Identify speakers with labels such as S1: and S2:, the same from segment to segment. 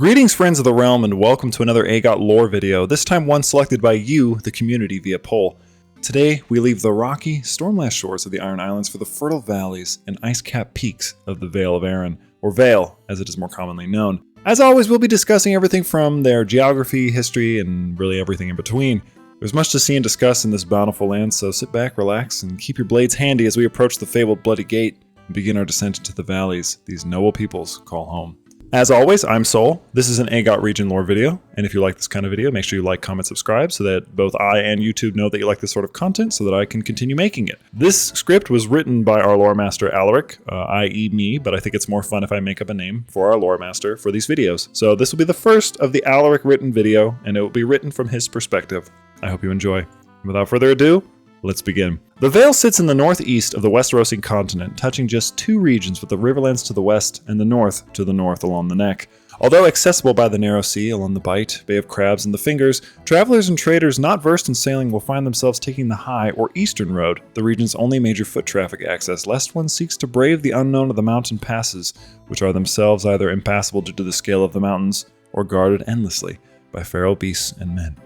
S1: Greetings friends of the realm and welcome to another AGOT lore video, this time one selected by you, the community, via poll. Today we leave the rocky, stormlashed shores of the Iron Islands for the fertile valleys and ice-capped peaks of the Vale of Arran, or Vale as it is more commonly known. As always, we'll be discussing everything from their geography, history, and really everything in between. There's much to see and discuss in this bountiful land, so sit back, relax, and keep your blades handy as we approach the fabled Bloody Gate and begin our descent into the valleys these noble peoples call home. As always, I'm Sol. This is an AGOT region lore video, and if you like this kind of video, make sure you like, comment, subscribe so that both I and YouTube know that you like this sort of content so that I can continue making it. This script was written by our lore master Alaric, i.e. me, but I think it's more fun if I make up a name for our lore master for these videos. So this will be the first of the Alaric written video, and it will be written from his perspective. I hope you enjoy. Without further ado, let's begin. The Vale sits in the northeast of the Westerosian continent, touching just two regions with the Riverlands to the west and the north to the north along the neck. Although accessible by the narrow sea along the Bight, Bay of Crabs, and the Fingers, travelers and traders not versed in sailing will find themselves taking the high or eastern road, the region's only major foot traffic access, lest one seeks to brave the unknown of the mountain passes, which are themselves either impassable due to the scale of the mountains or guarded endlessly by feral beasts and men.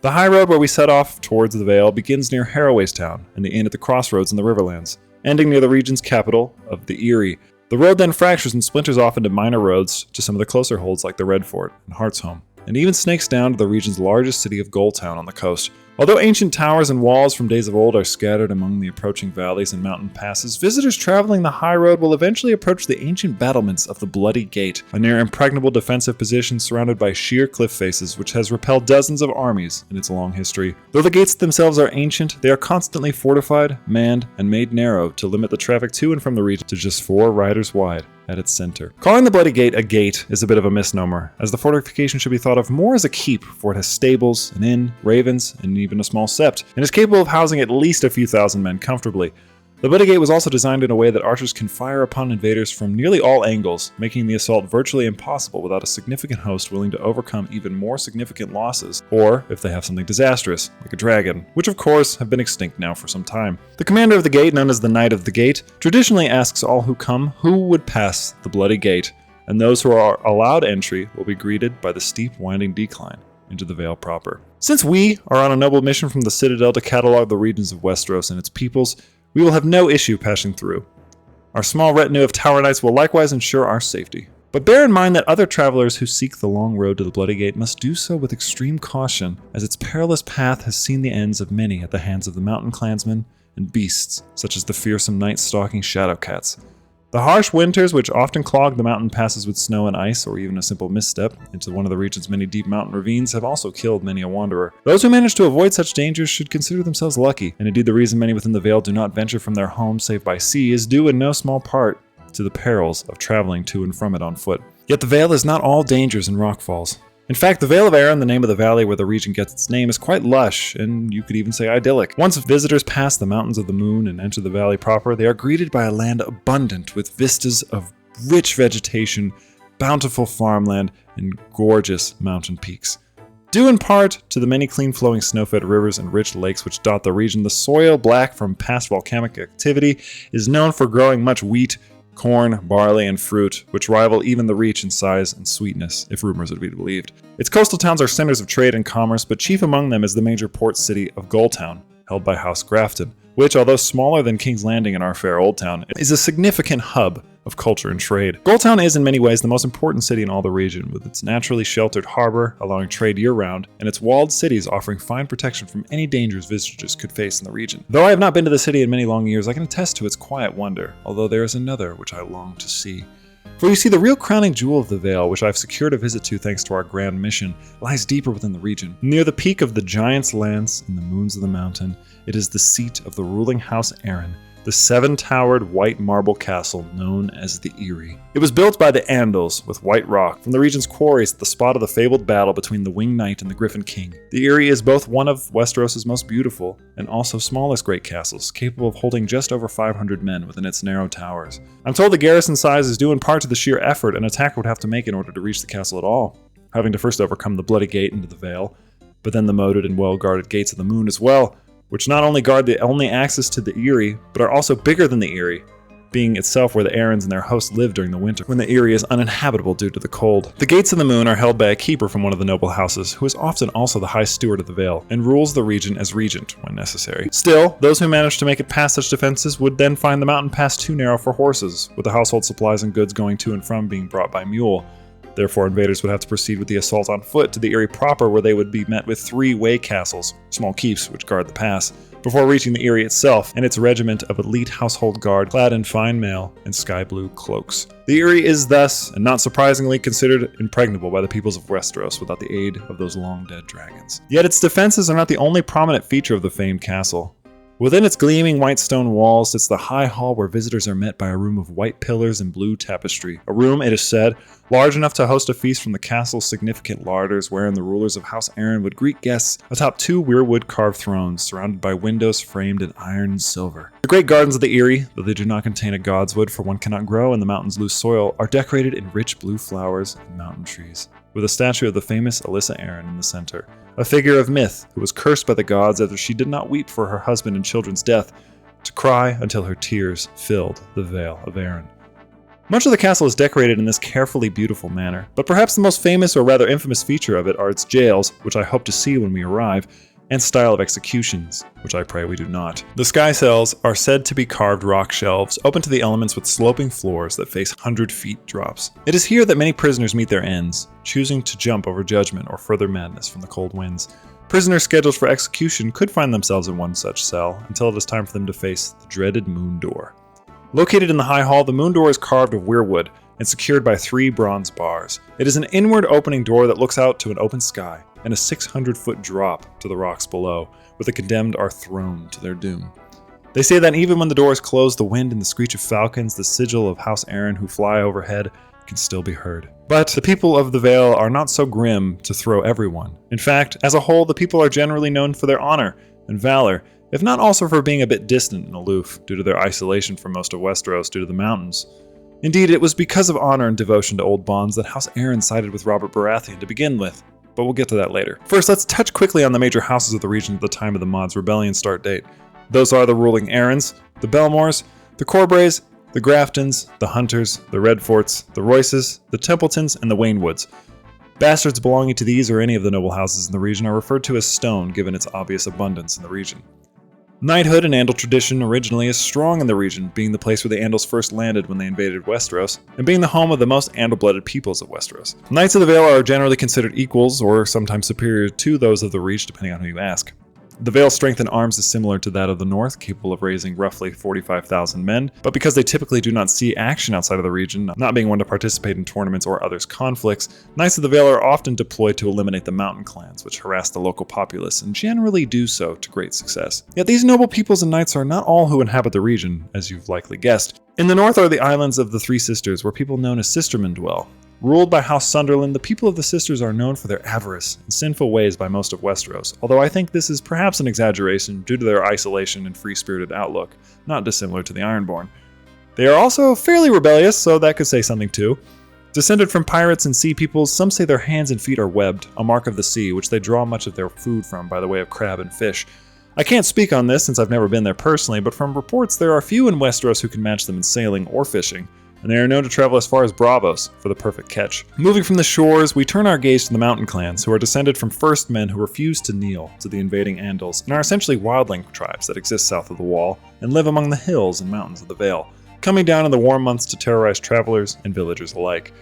S1: The high road where we set off towards the Vale begins near Harrowaystown and the inn at the crossroads in the Riverlands, ending near the region's capital of the Eerie. The road then fractures and splinters off into minor roads to some of the closer holds like the Red Fort and Heartsholme, and even snakes down to the region's largest city of Goldtown on the coast. Although ancient towers and walls from days of old are scattered among the approaching valleys and mountain passes, visitors traveling the high road will eventually approach the ancient battlements of the Bloody Gate, a near impregnable defensive position surrounded by sheer cliff faces which has repelled dozens of armies in its long history. Though the gates themselves are ancient, they are constantly fortified, manned, and made narrow to limit the traffic to and from the region to just 4 riders wide at its center. Calling the Bloody Gate a gate is a bit of a misnomer, as the fortification should be thought of more as a keep, for it has stables, an inn, ravens, and even a small sept, and is capable of housing at least a few thousand men comfortably. The Bloody Gate was also designed in a way that archers can fire upon invaders from nearly all angles, making the assault virtually impossible without a significant host willing to overcome even more significant losses, or if they have something disastrous, like a dragon, which of course have been extinct now for some time. The commander of the gate, known as the Knight of the Gate, traditionally asks all who come who would pass the Bloody Gate, and those who are allowed entry will be greeted by the steep winding decline into the Vale proper. Since we are on a noble mission from the Citadel to catalog the regions of Westeros and its peoples, we will have no issue passing through. Our small retinue of Tower Knights will likewise ensure our safety. But bear in mind that other travelers who seek the long road to the Bloody Gate must do so with extreme caution, as its perilous path has seen the ends of many at the hands of the mountain clansmen and beasts, such as the fearsome night-stalking Shadowcats. The harsh winters, which often clog the mountain passes with snow and ice, or even a simple misstep into one of the region's many deep mountain ravines, have also killed many a wanderer. Those who manage to avoid such dangers should consider themselves lucky, and indeed the reason many within the Vale do not venture from their homes save by sea is due in no small part to the perils of traveling to and from it on foot. Yet the Vale is not all dangers and rockfalls. In fact, the Vale of Arran, the name of the valley where the region gets its name, is quite lush, and you could even say idyllic. Once visitors pass the Mountains of the Moon and enter the valley proper, they are greeted by a land abundant with vistas of rich vegetation, bountiful farmland, and gorgeous mountain peaks. Due in part to the many clean-flowing snow-fed rivers and rich lakes which dot the region, the soil, black from past volcanic activity, is known for growing much wheat, corn, barley, and fruit, which rival even the Reach in size and sweetness, if rumors are to be believed. Its coastal towns are centers of trade and commerce, but chief among them is the major port city of Goldtown, held by House Grafton, which, although smaller than King's Landing in our fair Old Town, is a significant hub of culture and trade. Goldtown is in many ways the most important city in all the region, with its naturally sheltered harbor allowing trade year-round, and its walled cities offering fine protection from any dangers visitors could face in the region. Though I have not been to the city in many long years, I can attest to its quiet wonder, although there is another which I long to see. For you see, the real crowning jewel of the Vale, which I've secured a visit to thanks to our grand mission, lies deeper within the region. Near the peak of the Giant's Lance in the moons of the mountain, it is the seat of the ruling House Arran, the 7-towered white marble castle known as the Eerie. It was built by the Andals with white rock from the region's quarries at the spot of the fabled battle between the Winged Knight and the Griffin King. The Eerie is both one of Westeros' most beautiful and also smallest great castles, capable of holding just over 500 men within its narrow towers. I'm told the garrison size is due in part to the sheer effort an attacker would have to make in order to reach the castle at all, having to first overcome the Bloody Gate into the Vale, but then the moated and well-guarded Gates of the Moon as well, which not only guard the only access to the Eerie, but are also bigger than the Eerie, being itself where the Aarons and their hosts live during the winter, when the Eerie is uninhabitable due to the cold. The Gates of the Moon are held by a keeper from one of the noble houses, who is often also the High Steward of the Vale, and rules the region as regent when necessary. Still, those who manage to make it past such defenses would then find the mountain pass too narrow for horses, with the household supplies and goods going to and from being brought by mule. Therefore, invaders would have to proceed with the assault on foot to the Eerie proper, where they would be met with 3 way castles, small keeps which guard the pass, before reaching the Eerie itself and its regiment of elite household guard clad in fine mail and sky blue cloaks. The Eerie is thus, and not surprisingly, considered impregnable by the peoples of Westeros without the aid of those long-dead dragons. Yet its defenses are not the only prominent feature of the famed castle. Within its gleaming white stone walls sits the high hall where visitors are met by a room of white pillars and blue tapestry. A room, it is said, large enough to host a feast from the castle's significant larders, wherein the rulers of House Aaron would greet guests atop 2 weirwood carved thrones surrounded by windows framed in iron and silver. The great gardens of the Eerie, though they do not contain a godswood for one cannot grow in the mountain's loose soil, are decorated in rich blue flowers and mountain trees, with a statue of the famous Alyssa Aaron in the center, a figure of myth who was cursed by the gods after she did not weep for her husband and children's death, to cry until her tears filled the Vale of Aaron. Much of the castle is decorated in this carefully beautiful manner, but perhaps the most famous or rather infamous feature of it are its jails, which I hope to see when we arrive, and style of executions, which I pray we do not. The sky cells are said to be carved rock shelves, open to the elements with sloping floors that face 100-feet drops. It is here that many prisoners meet their ends, choosing to jump over judgment or further madness from the cold winds. Prisoners scheduled for execution could find themselves in one such cell, until it is time for them to face the dreaded Moon Door. Located in the High Hall, the Moon Door is carved of weirwood and secured by 3 bronze bars. It is an inward opening door that looks out to an open sky, and a 600-foot drop to the rocks below, where the condemned are thrown to their doom. They say that even when the door is closed, the wind and the screech of falcons, the sigil of House Aaron who fly overhead, can still be heard. But the people of the Vale are not so grim to throw everyone. In fact, as a whole, the people are generally known for their honor and valor, if not also for being a bit distant and aloof, due to their isolation from most of Westeros due to the mountains. Indeed, it was because of honor and devotion to old bonds that House Aaron sided with Robert Baratheon to begin with, but we'll get to that later. First, let's touch quickly on the major houses of the region at the time of the mod's rebellion start date. Those are the ruling Aarons, the Belmores, the Corbrays, the Graftons, the Hunters, the Redforts, the Royces, the Templetons, and the Waynwoods. Bastards belonging to these or any of the noble houses in the region are referred to as Stone, given its obvious abundance in the region. Knighthood and Andal tradition originally is strong in the region, being the place where the Andals first landed when they invaded Westeros, and being the home of the most Andal-blooded peoples of Westeros. Knights of the Vale are generally considered equals, or sometimes superior to those of the Reach, depending on who you ask. The Vale's strength in arms is similar to that of the North, capable of raising roughly 45,000 men, but because they typically do not see action outside of the region, not being one to participate in tournaments or others' conflicts, Knights of the Vale are often deployed to eliminate the mountain clans, which harass the local populace, and generally do so to great success. Yet these noble peoples and knights are not all who inhabit the region, as you've likely guessed. In the north are the islands of the Three Sisters, where people known as Sistermen dwell. Ruled by House Sunderland, the people of the Sisters are known for their avarice and sinful ways by most of Westeros, although I think this is perhaps an exaggeration due to their isolation and free-spirited outlook, not dissimilar to the Ironborn. They are also fairly rebellious, so that could say something too. Descended from pirates and sea peoples, some say their hands and feet are webbed, a mark of the sea, which they draw much of their food from by the way of crab and fish. I can't speak on this since I've never been there personally, but from reports there are few in Westeros who can match them in sailing or fishing, and they are known to travel as far as Braavos for the perfect catch. Moving from the shores, we turn our gaze to the mountain clans, who are descended from first men who refused to kneel to the invading Andals, and are essentially wildling tribes that exist south of the Wall, and live among the hills and mountains of the Vale, coming down in the warm months to terrorize travelers and villagers alike.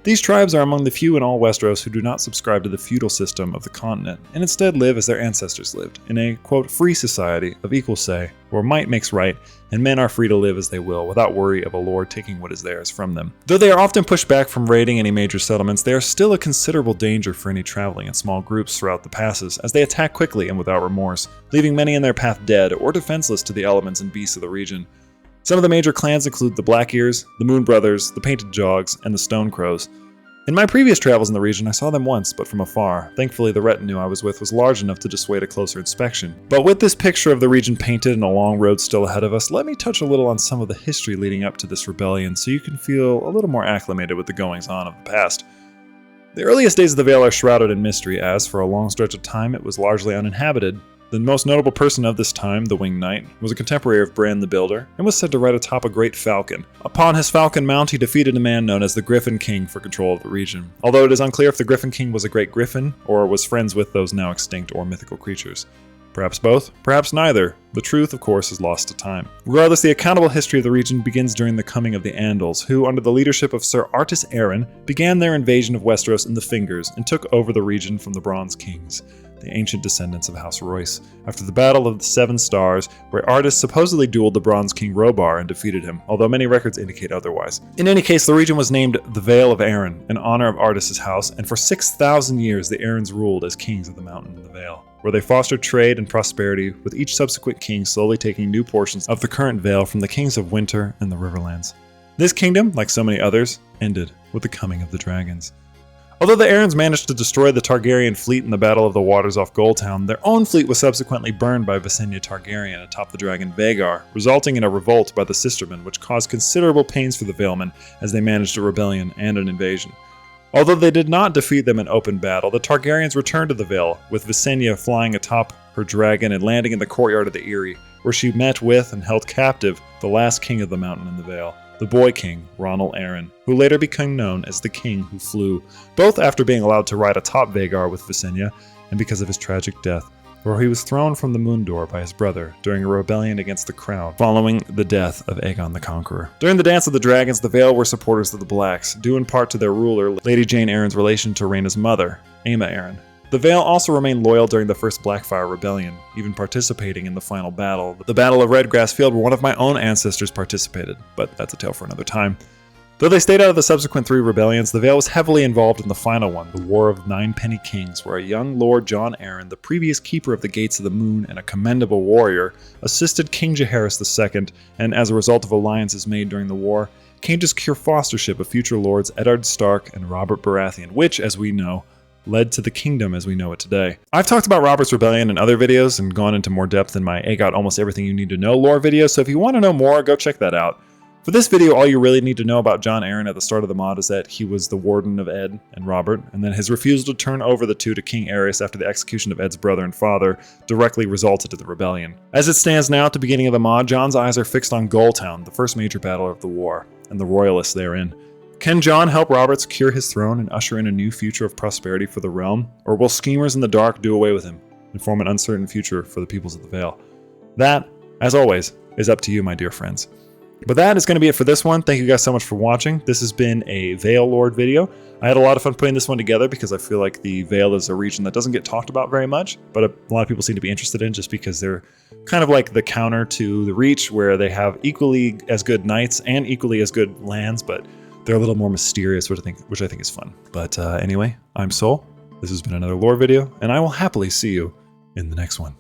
S1: These tribes are among the few in all Westeros who do not subscribe to the feudal system of the continent, and instead live as their ancestors lived, in a, quote, free society of equal say, where might makes right, and men are free to live as they will, without worry of a lord taking what is theirs from them. Though they are often pushed back from raiding any major settlements, they are still a considerable danger for any traveling in small groups throughout the passes, as they attack quickly and without remorse, leaving many in their path dead or defenseless to the elements and beasts of the region. Some of the major clans include the Black Ears, the Moon Brothers, the Painted Jogs, and the Stone Crows. In my previous travels in the region, I saw them once, but from afar. Thankfully, the retinue I was with was large enough to dissuade a closer inspection. But with this picture of the region painted and a long road still ahead of us, let me touch a little on some of the history leading up to this rebellion so you can feel a little more acclimated with the goings-on of the past. The earliest days of the Vale are shrouded in mystery as, for a long stretch of time, it was largely uninhabited, The most notable person of this time, the Winged Knight, was a contemporary of Bran the Builder, and was said to ride atop a great falcon. Upon his falcon mount, he defeated a man known as the Griffin King for control of the region, although it is unclear if the Griffin King was a great griffin, or was friends with those now extinct or mythical creatures. Perhaps both, perhaps neither. The truth, of course, is lost to time. Regardless, the accountable history of the region begins during the coming of the Andals, who, under the leadership of Sir Artus Arryn, began their invasion of Westeros in the Fingers and took over the region from the Bronze Kings, the ancient descendants of House Royce, after the Battle of the Seven Stars, where Artus supposedly dueled the Bronze King Robar and defeated him, although many records indicate otherwise. In any case, the region was named the Vale of Arryn, in honor of Artus's house, and for 6,000 years the Arryns ruled as kings of the mountain and the Vale, where they fostered trade and prosperity, with each subsequent king slowly taking new portions of the current Vale from the kings of Winter and the Riverlands. This kingdom, like so many others, ended with the coming of the dragons. Although the Arryns managed to destroy the Targaryen fleet in the Battle of the Waters off Goldtown, their own fleet was subsequently burned by Visenya Targaryen atop the dragon Vhagar, resulting in a revolt by the Sistermen, which caused considerable pains for the Valemen as they managed a rebellion and an invasion. Although they did not defeat them in open battle, the Targaryens returned to the Vale, with Visenya flying atop her dragon and landing in the courtyard of the Eerie, where she met with and held captive the last king of the mountain and the Vale, the Boy King, Ronald Arryn, who later became known as the King Who Flew, both after being allowed to ride atop Vhagar with Visenya, and because of his tragic death, where he was thrown from the Moon Door by his brother during a rebellion against the crown following the death of Aegon the Conqueror. During the Dance of the Dragons, the Vale were supporters of the Blacks, due in part to their ruler, Lady Jane Arryn's relation to Rhaena's mother, Aemma Arryn. The Vale also remained loyal during the First Blackfire Rebellion, even participating in the final battle, the Battle of Redgrass Field, where one of my own ancestors participated, but that's a tale for another time. Though they stayed out of the subsequent 3 rebellions, the Vale was heavily involved in the final one, the War of Ninepenny Kings, where a young Lord Jon Arryn, the previous keeper of the Gates of the Moon and a commendable warrior, assisted King Jaehaerys II, and as a result of alliances made during the war, came to secure fostership of future lords Eddard Stark and Robert Baratheon, which, as we know, led to the kingdom as we know it today. I've talked about Robert's Rebellion in other videos and gone into more depth in my AGOT Almost Everything You Need to Know lore video, so if you want to know more, go check that out. For this video, all you really need to know about Jon Arryn at the start of the mod is that he was the warden of Ed and Robert, and then his refusal to turn over the two to King Aerys after the execution of Ed's brother and father directly resulted in the rebellion. As it stands now at the beginning of the mod, Jon's eyes are fixed on Goldtown, the first major battle of the war, and the royalists therein. Can Jon help Robert secure his throne and usher in a new future of prosperity for the realm, or will schemers in the dark do away with him and form an uncertain future for the peoples of the Vale? That, as always, is up to you, my dear friends. But that is going to be it for this one. Thank you guys so much for watching. This has been a Vale Lord video. I had a lot of fun putting this one together because I feel like the Vale is a region that doesn't get talked about very much, but a lot of people seem to be interested in just because they're kind of like the counter to the Reach, where they have equally as good knights and equally as good lands, but they're a little more mysterious, which I think is fun. But anyway, I'm Soul. This has been another lore video, and I will happily see you in the next one.